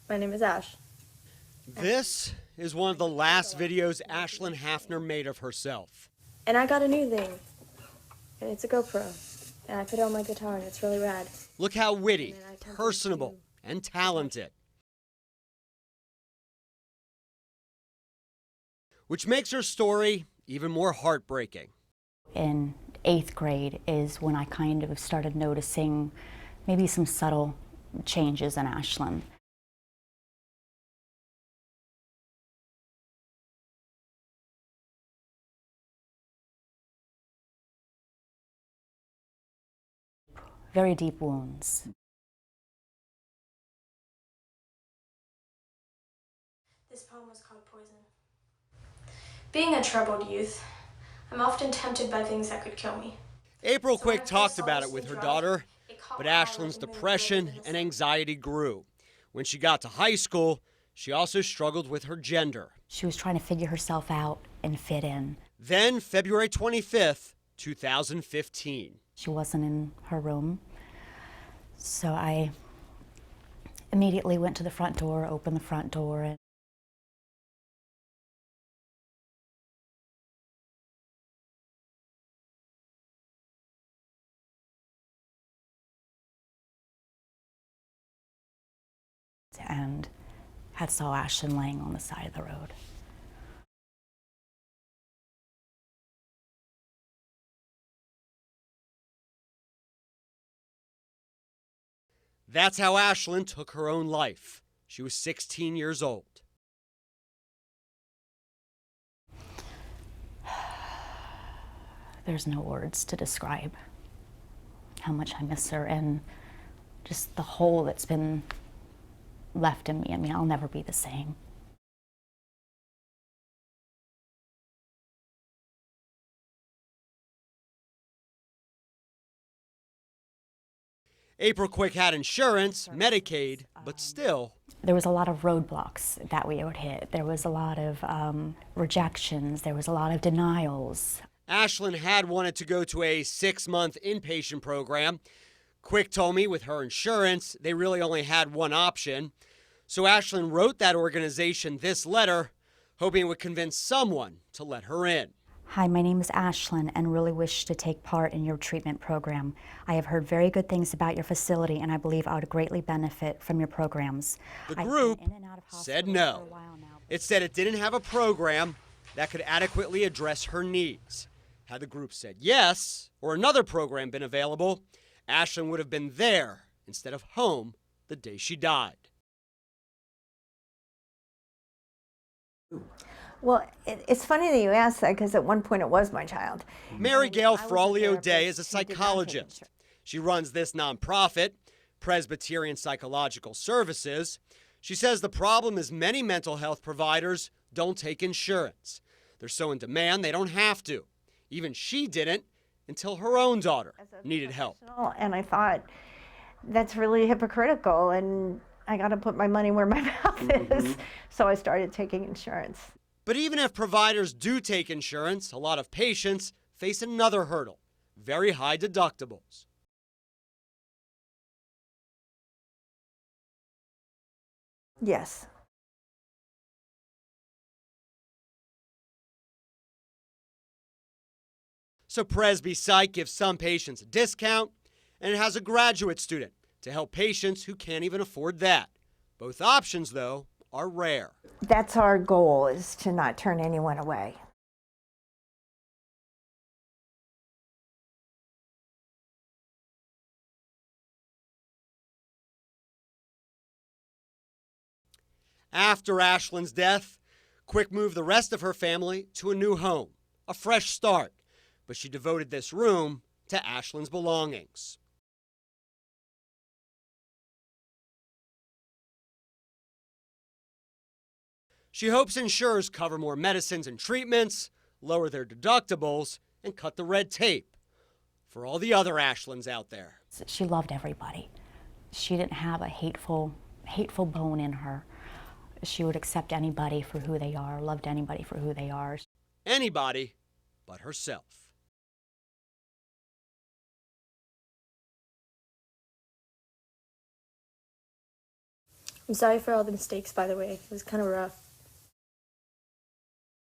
My name is Ash. This is one of the last videos Ashlyn Hafner made of herself. And I got a new thing. And it's a GoPro. And I put it on my guitar and it's really rad. Look how witty, personable, and talented. Which makes her story even more heartbreaking. In 8th grade is when I kind of started noticing maybe some subtle changes in Ashlyn. Very deep wounds. This poem was called Poison. Being a troubled youth, I'm often tempted by things that could kill me. April Quick talked about it with her daughter, but Ashlyn's depression and anxiety grew. When she got to high school, she also struggled with her gender. She was trying to figure herself out and fit in. Then, February 25th, 2015. She wasn't in her room, so I immediately went to the front door, opened the front door, and had saw Ashlyn laying on the side of the road. That's how Ashlyn took her own life. She was 16 years old. There's no words to describe how much I miss her and just the hole that's been left in me. I mean, I'll never be the same. April Quick had insurance, Medicaid, but still. There was a lot of roadblocks that we would hit. There was a lot of rejections. There was a lot of denials. Ashlyn had wanted to go to a 6-month inpatient program. Quick told me with her insurance, they really only had one option. So Ashlyn wrote that organization this letter, hoping it would convince someone to let her in. Hi, my name is Ashlyn and really wish to take part in your treatment program. I have heard very good things about your facility and I believe I would greatly benefit from your programs. The group said no. It said it didn't have a program that could adequately address her needs. Had the group said yes, or another program been available, Ashlyn would have been there instead of home the day she died. Well, it's funny that you asked that because at one point it was my child. Mary Gail Frawley O'Day is a psychologist. She runs this nonprofit, Presbyterian Psychological Services. She says the problem is many mental health providers don't take insurance. They're so in demand they don't have to. Even she didn't until her own daughter needed help. And I thought, that's really hypocritical and I got to put my money where my mouth is. So I started taking insurance. But even if providers do take insurance, a lot of patients face another hurdle, very high deductibles. Yes. So Presby Psych gives some patients a discount, and it has a graduate student to help patients who can't even afford that. Both options, though, are rare. That's our goal, is to not turn anyone away. After Ashlyn's death, Quick moved the rest of her family to a new home, a fresh start, but she devoted this room to Ashlyn's belongings. She hopes insurers cover more medicines and treatments, lower their deductibles, and cut the red tape for all the other Ashlyns out there. She loved everybody. She didn't have a hateful bone in her. She would accept anybody for who they are, loved anybody for who they are. Anybody but herself. I'm sorry for all the mistakes, by the way. It was kind of rough.